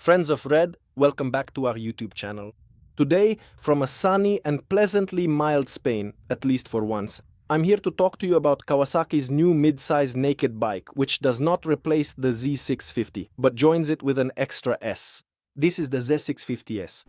Friends of Red, welcome back to our YouTube channel. Today, from a sunny and pleasantly mild Spain, at least for once, I'm here to talk to you about Kawasaki's new mid-size naked bike, which does not replace the Z650, but joins it with an extra S. This is the Z650S.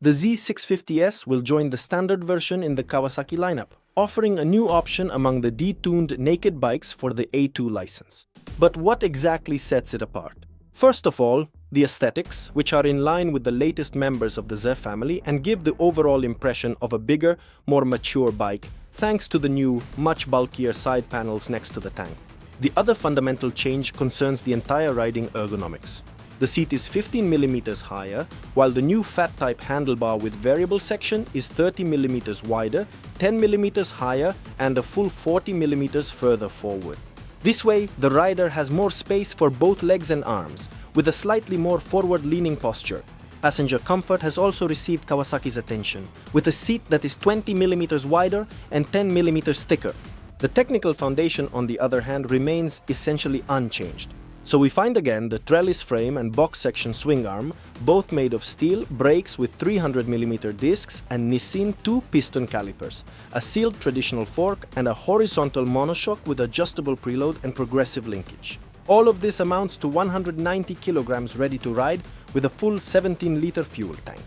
The Z650S will join the standard version in the Kawasaki lineup, offering a new option among the detuned naked bikes for the A2 license. But what exactly sets it apart? First of all, the aesthetics, which are in line with the latest members of the Z family and give the overall impression of a bigger, more mature bike, thanks to the new, much bulkier side panels next to the tank. The other fundamental change concerns the entire riding ergonomics. The seat is 15 mm higher, while the new fat type handlebar with variable section is 30 mm wider, 10 mm higher, and a full 40 mm further forward. This way, the rider has more space for both legs and arms, with a slightly more forward-leaning posture. Passenger comfort has also received Kawasaki's attention, with a seat that is 20 mm wider and 10 mm thicker. The technical foundation, on the other hand, remains essentially unchanged. So we find again the trellis frame and box section swing arm, both made of steel, brakes with 300 mm discs and Nissin 2-piston calipers, a sealed traditional fork and a horizontal monoshock with adjustable preload and progressive linkage. All of this amounts to 190 kilograms ready to ride with a full 17-liter fuel tank.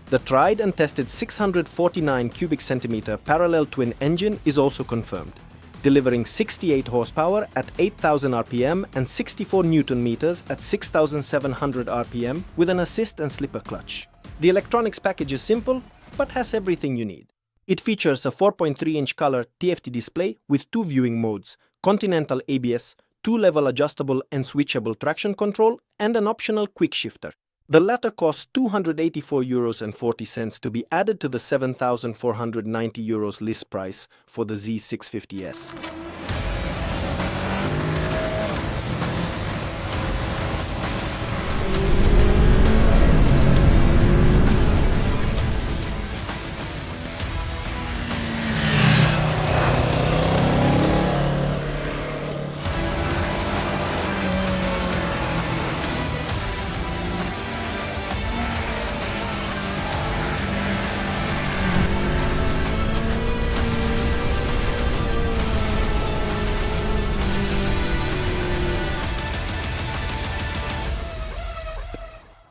The tried and tested 649 cubic centimeter parallel twin engine is also confirmed, delivering 68 horsepower at 8,000 RPM and 64 Nm at 6,700 RPM with an assist and slipper clutch. The electronics package is simple, but has everything you need. It features a 4.3-inch color TFT display with two viewing modes, continental ABS, two-level adjustable and switchable traction control, and an optional quick shifter. The latter costs €284.40 to be added to the €7,490 list price for the Z650S.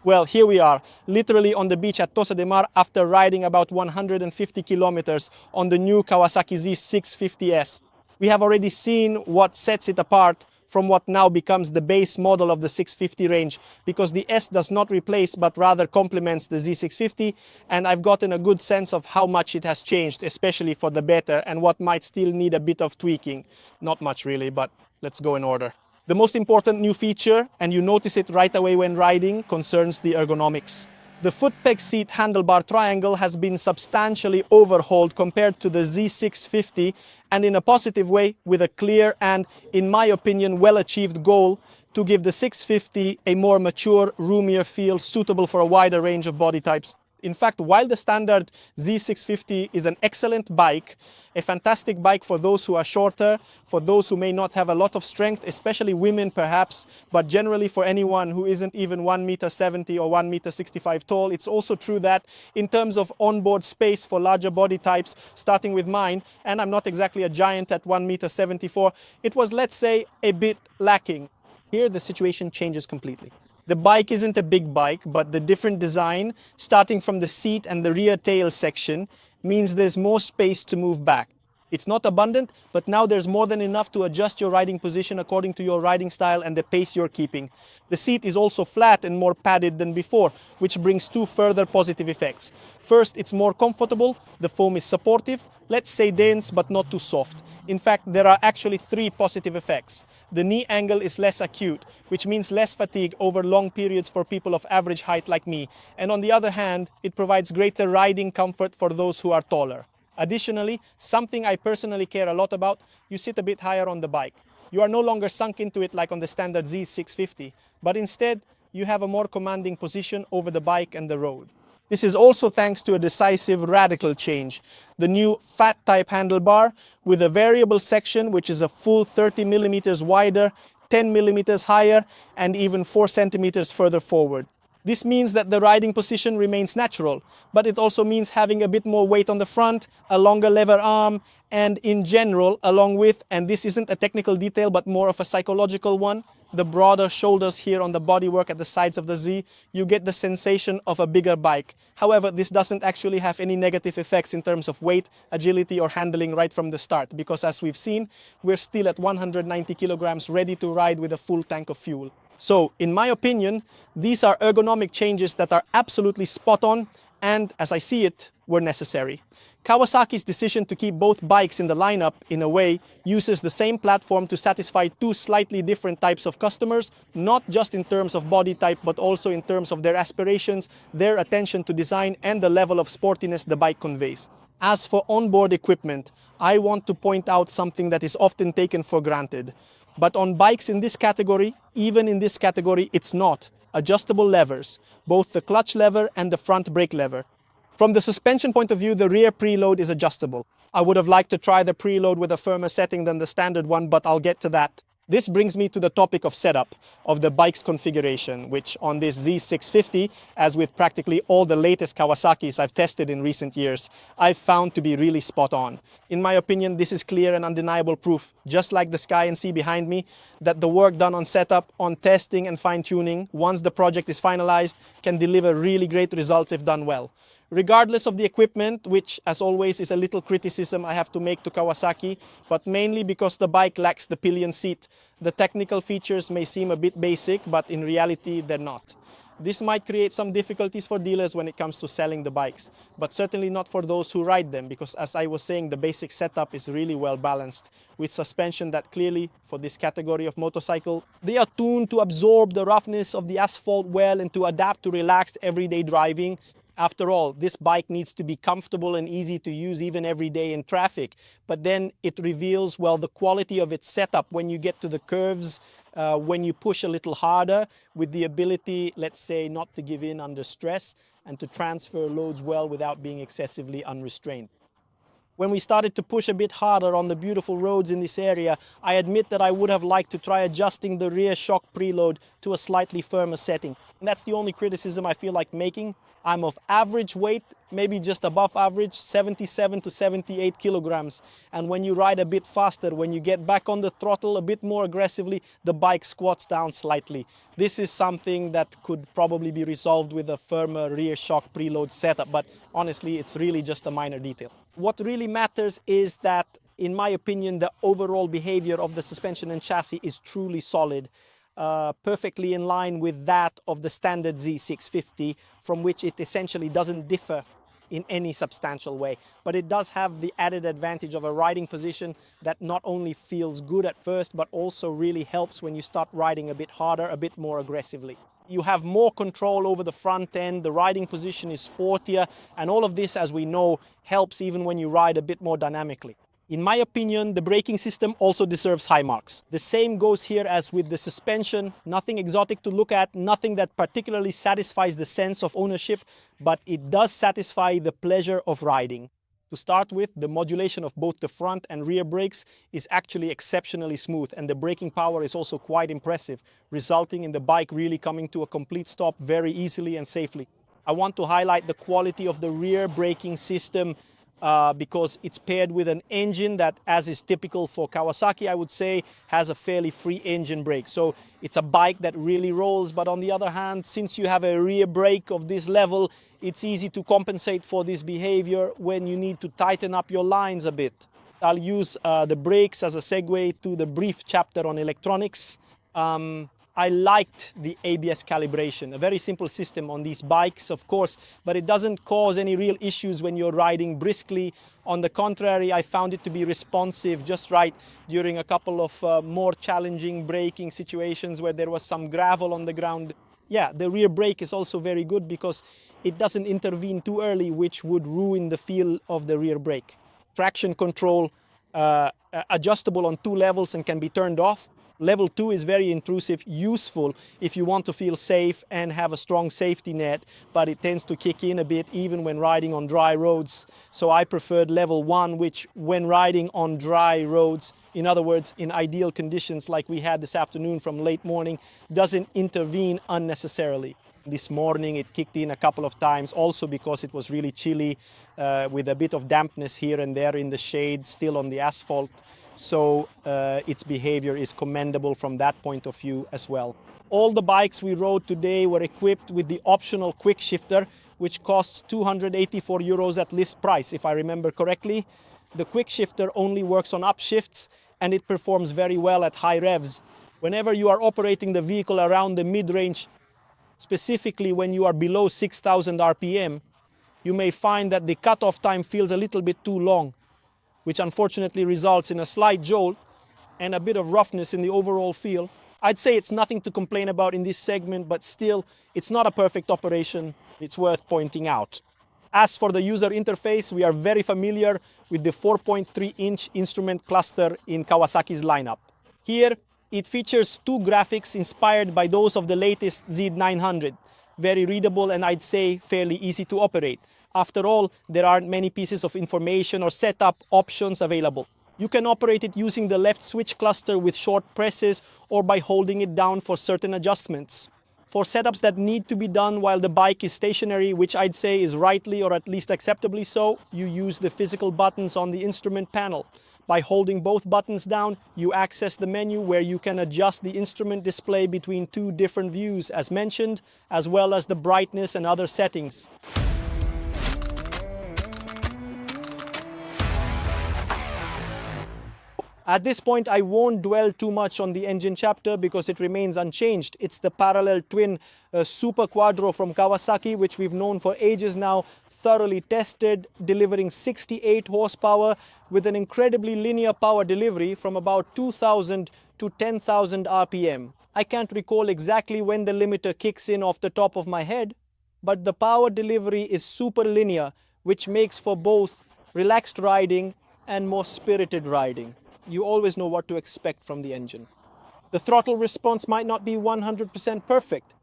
Well, here we are, literally on the beach at Tossa de Mar after riding about 150 kilometers on the new Kawasaki Z650S. We have already seen what sets it apart from what now becomes the base model of the 650 range, because the S does not replace but rather complements the Z650, and I've gotten a good sense of how much it has changed, especially for the better, and what might still need a bit of tweaking. Not much really, but let's go in order. The most important new feature, and you notice it right away when riding, concerns the ergonomics. The foot peg seat handlebar triangle has been substantially overhauled compared to the Z650, and in a positive way, with a clear and, in my opinion, well-achieved goal to give the 650 a more mature, roomier feel suitable for a wider range of body types. In fact, while the standard Z650 is an excellent bike, a fantastic bike for those who are shorter, for those who may not have a lot of strength, especially women perhaps, but generally for anyone who isn't even 1.70 m or 1.65 m tall, it's also true that in terms of onboard space for larger body types, starting with mine, and I'm not exactly a giant at 1.74 m, it was, let's say, a bit lacking. Here the situation changes completely. The bike isn't a big bike, but the different design, starting from the seat and the rear tail section, means there's more space to move back. It's not abundant, but now there's more than enough to adjust your riding position according to your riding style and the pace you're keeping. The seat is also flat and more padded than before, which brings two further positive effects. First, it's more comfortable, the foam is supportive, let's say dense but not too soft. In fact, there are actually three positive effects. The knee angle is less acute, which means less fatigue over long periods for people of average height like me. And on the other hand, it provides greater riding comfort for those who are taller. Additionally, something I personally care a lot about, you sit a bit higher on the bike. You are no longer sunk into it like on the standard Z650, but instead you have a more commanding position over the bike and the road. This is also thanks to a decisive radical change. The new fat type handlebar with a variable section which is a full 30 millimeters wider, 10 millimeters higher, and even 4 centimeters further forward. This means that the riding position remains natural, but it also means having a bit more weight on the front, a longer lever arm, and in general, along with, and this isn't a technical detail but more of a psychological one, the broader shoulders here on the bodywork at the sides of the Z, you get the sensation of a bigger bike. However, this doesn't actually have any negative effects in terms of weight, agility, or handling right from the start, because as we've seen, we're still at 190 kilograms ready to ride with a full tank of fuel. So, in my opinion, these are ergonomic changes that are absolutely spot on and, as I see it, were necessary. Kawasaki's decision to keep both bikes in the lineup, in a way, uses the same platform to satisfy two slightly different types of customers, not just in terms of body type, but also in terms of their aspirations, their attention to design, and the level of sportiness the bike conveys. As for onboard equipment, I want to point out something that is often taken for granted. But on bikes in this category, even in this category, it's not. Adjustable levers, both the clutch lever and the front brake lever. From the suspension point of view, the rear preload is adjustable. I would have liked to try the preload with a firmer setting than the standard one, but I'll get to that. This brings me to the topic of setup, of the bike's configuration, which on this Z650, as with practically all the latest Kawasaki's I've tested in recent years, I've found to be really spot on. In my opinion, this is clear and undeniable proof, just like the sky and sea behind me, that the work done on setup, on testing and fine-tuning, once the project is finalized, can deliver really great results if done well. Regardless of the equipment, which as always is a little criticism I have to make to Kawasaki, but mainly because the bike lacks the pillion seat. The technical features may seem a bit basic, but in reality they're not. This might create some difficulties for dealers when it comes to selling the bikes, but certainly not for those who ride them, because as I was saying, the basic setup is really well balanced, with suspension that clearly, for this category of motorcycle, they are tuned to absorb the roughness of the asphalt well and to adapt to relaxed everyday driving. After all, this bike needs to be comfortable and easy to use even every day in traffic. But then it reveals, well, the quality of its setup when you get to the curves, when you push a little harder, with the ability, let's say, not to give in under stress and to transfer loads well without being excessively unrestrained. When we started to push a bit harder on the beautiful roads in this area, I admit that I would have liked to try adjusting the rear shock preload to a slightly firmer setting. And that's the only criticism I feel like making. I'm of average weight, maybe just above average, 77 to 78 kilograms. And when you ride a bit faster, when you get back on the throttle a bit more aggressively, the bike squats down slightly. This is something that could probably be resolved with a firmer rear shock preload setup, but honestly, it's really just a minor detail. What really matters is that, in my opinion, the overall behavior of the suspension and chassis is truly solid. Perfectly in line with that of the standard Z650, from which it essentially doesn't differ in any substantial way. But it does have the added advantage of a riding position that not only feels good at first, but also really helps when you start riding a bit harder, a bit more aggressively. You have more control over the front end, the riding position is sportier, and all of this, as we know, helps even when you ride a bit more dynamically. In my opinion, the braking system also deserves high marks. The same goes here as with the suspension. Nothing exotic to look at, nothing that particularly satisfies the sense of ownership, but it does satisfy the pleasure of riding. To start with, the modulation of both the front and rear brakes is actually exceptionally smooth, and the braking power is also quite impressive, resulting in the bike really coming to a complete stop very easily and safely. I want to highlight the quality of the rear braking system because it's paired with an engine that, as is typical for Kawasaki, I would say, has a fairly free engine brake. So it's a bike that really rolls, but on the other hand, since you have a rear brake of this level, it's easy to compensate for this behavior when you need to tighten up your lines a bit. I'll use the brakes as a segue to the brief chapter on electronics. I liked the ABS calibration, a very simple system on these bikes, of course, but it doesn't cause any real issues when you're riding briskly. On the contrary, I found it to be responsive just right during a couple of more challenging braking situations where there was some gravel on the ground. Yeah, the rear brake is also very good because it doesn't intervene too early, which would ruin the feel of the rear brake. Traction control, adjustable on 2 levels and can be turned off. Level 2 is very intrusive, useful if you want to feel safe and have a strong safety net, but it tends to kick in a bit even when riding on dry roads. So I preferred level 1, which when riding on dry roads, in other words, in ideal conditions like we had this afternoon from late morning, doesn't intervene unnecessarily. This morning it kicked in a couple of times, also because it was really chilly with a bit of dampness here and there in the shade, still on the asphalt. So its behavior is commendable from that point of view as well. All the bikes we rode today were equipped with the optional quick shifter, which costs 284 euros at list price, if I remember correctly. The quick shifter only works on upshifts and it performs very well at high revs. Whenever you are operating the vehicle around the mid-range, specifically when you are below 6,000 RPM, you may find that the cutoff time feels a little bit too long, which unfortunately results in a slight jolt and a bit of roughness in the overall feel. I'd say it's nothing to complain about in this segment, but still, it's not a perfect operation. It's worth pointing out. As for the user interface, we are very familiar with the 4.3-inch instrument cluster in Kawasaki's lineup. Here, it features two graphics inspired by those of the latest Z900. Very readable and I'd say fairly easy to operate. After all, there aren't many pieces of information or setup options available. You can operate it using the left switch cluster with short presses or by holding it down for certain adjustments. For setups that need to be done while the bike is stationary, which I'd say is rightly or at least acceptably so, you use the physical buttons on the instrument panel. By holding both buttons down, you access the menu where you can adjust the instrument display between two different views as mentioned, as well as the brightness and other settings. At this point, I won't dwell too much on the engine chapter because it remains unchanged. It's the parallel twin Super Quattro from Kawasaki, which we've known for ages now, thoroughly tested, delivering 68 horsepower with an incredibly linear power delivery from about 2,000 to 10,000 RPM. I can't recall exactly when the limiter kicks in off the top of my head, but the power delivery is super linear, which makes for both relaxed riding and more spirited riding. You always know what to expect from the engine. The throttle response might not be 100% perfect.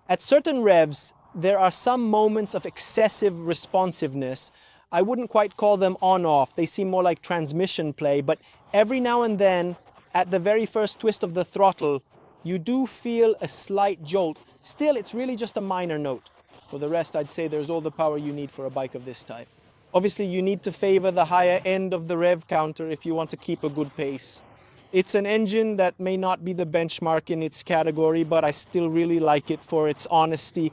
At certain revs, there are some moments of excessive responsiveness. I wouldn't quite call them on-off. They seem more like transmission play, but every now and then, at the very first twist of the throttle, you do feel a slight jolt. Still, it's really just a minor note. For the rest, I'd say there's all the power you need for a bike of this type. Obviously, you need to favor the higher end of the rev counter if you want to keep a good pace. It's an engine that may not be the benchmark in its category, but I still really like it for its honesty,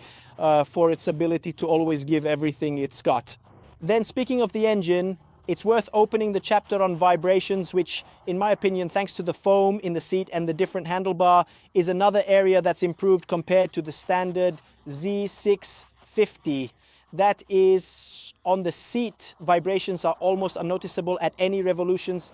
for its ability to always give everything it's got. Then speaking of the engine, it's worth opening the chapter on vibrations, which, in my opinion, thanks to the foam in the seat and the different handlebar, is another area that's improved compared to the standard Z650. That is, on the seat, vibrations are almost unnoticeable at any revolutions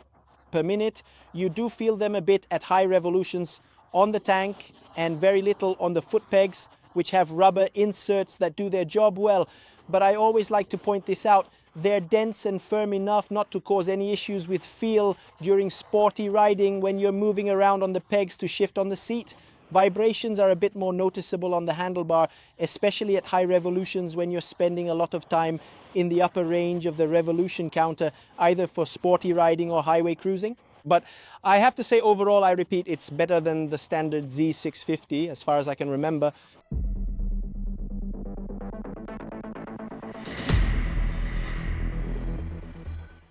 per minute. You do feel them a bit at high revolutions on the tank and very little on the foot pegs, which have rubber inserts that do their job well. But I always like to point this out. They're dense and firm enough not to cause any issues with feel during sporty riding when you're moving around on the pegs to shift on the seat. Vibrations are a bit more noticeable on the handlebar, especially at high revolutions when you're spending a lot of time in the upper range of the revolution counter, either for sporty riding or highway cruising. But I have to say overall, I repeat, it's better than the standard Z650 as far as I can remember.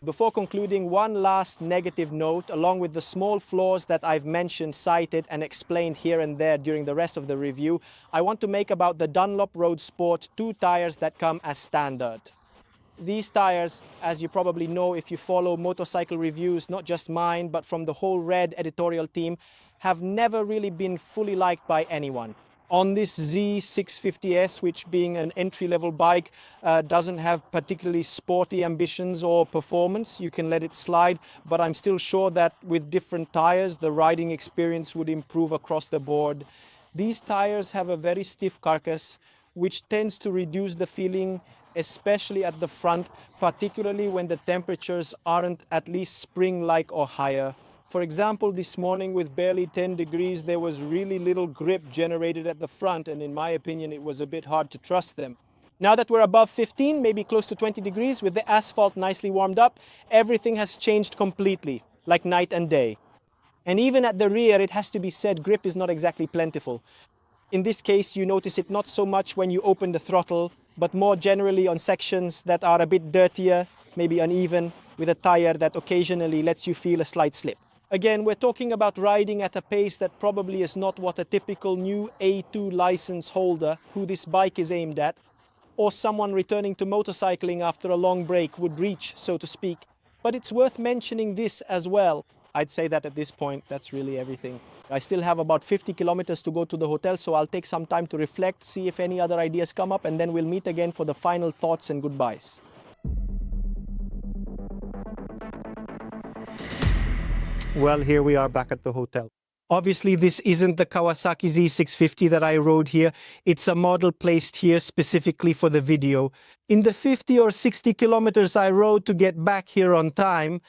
Before concluding, one last negative note, along with the small flaws that I've mentioned, cited and explained here and there during the rest of the review, I want to make about the Dunlop Road Sport 2 tires that come as standard. These tires, as you probably know if you follow motorcycle reviews, not just mine, but from the whole Red editorial team, have never really been fully liked by anyone. On this Z650S, which being an entry-level bike, doesn't have particularly sporty ambitions or performance, you can let it slide, but I'm still sure that with different tires, the riding experience would improve across the board. These tires have a very stiff carcass, which tends to reduce the feeling, especially at the front, particularly when the temperatures aren't at least spring-like or higher. For example, this morning with barely 10 degrees, there was really little grip generated at the front, and in my opinion, it was a bit hard to trust them. Now that we're above 15, maybe close to 20 degrees, with the asphalt nicely warmed up, everything has changed completely, like night and day. And even at the rear, it has to be said, grip is not exactly plentiful. In this case, you notice it not so much when you open the throttle, but more generally on sections that are a bit dirtier, maybe uneven, with a tire that occasionally lets you feel a slight slip. Again, we're talking about riding at a pace that probably is not what a typical new A2 license holder, who this bike is aimed at, or someone returning to motorcycling after a long break would reach, so to speak. But it's worth mentioning this as well. I'd say that at this point, that's really everything. I still have about 50 kilometers to go to the hotel, so I'll take some time to reflect, see if any other ideas come up, and then we'll meet again for the final thoughts and goodbyes. Well, here we are back at the hotel. Obviously, this isn't the Kawasaki Z650 that I rode here. It's a model placed here specifically for the video. In the 50 or 60 kilometers I rode to get back here on time,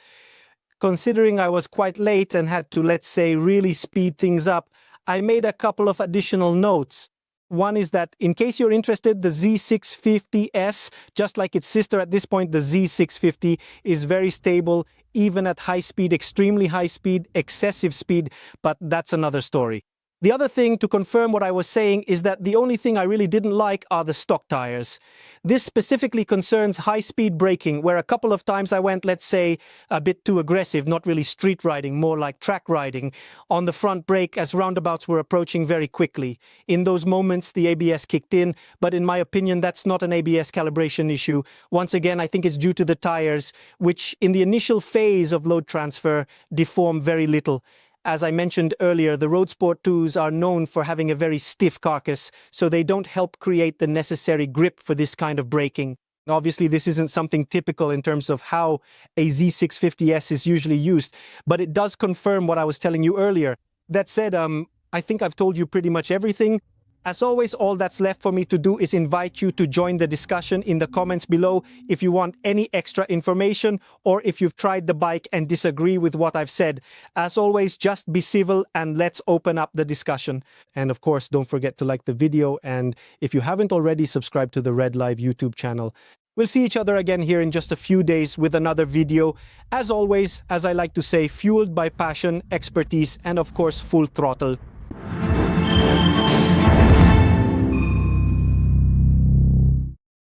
considering I was quite late and had to, let's say, really speed things up, I made a couple of additional notes. One is that, in case you're interested, the Z650S, just like its sister at this point, the Z650, is very stable, even at high speed, extremely high speed, excessive speed, but that's another story. The other thing to confirm what I was saying is that the only thing I really didn't like are the stock tires. This specifically concerns high-speed braking, where a couple of times I went, let's say, a bit too aggressive, not really street riding, more like track riding, on the front brake as roundabouts were approaching very quickly. In those moments, the ABS kicked in, but in my opinion, that's not an ABS calibration issue. Once again, I think it's due to the tires, which in the initial phase of load transfer deform very little. As I mentioned earlier, the Road Sport 2s are known for having a very stiff carcass, so they don't help create the necessary grip for this kind of braking. Obviously, this isn't something typical in terms of how a Z650S is usually used, but it does confirm what I was telling you earlier. That said, I think I've told you pretty much everything. As always, all that's left for me to do is invite you to join the discussion in the comments below if you want any extra information or if you've tried the bike and disagree with what I've said. As always, just be civil and let's open up the discussion. And of course, don't forget to like the video, and if you haven't already, subscribe to the Red Live YouTube channel. We'll see each other again here in just a few days with another video. As always, as I like to say, fueled by passion, expertise, and of course, full throttle.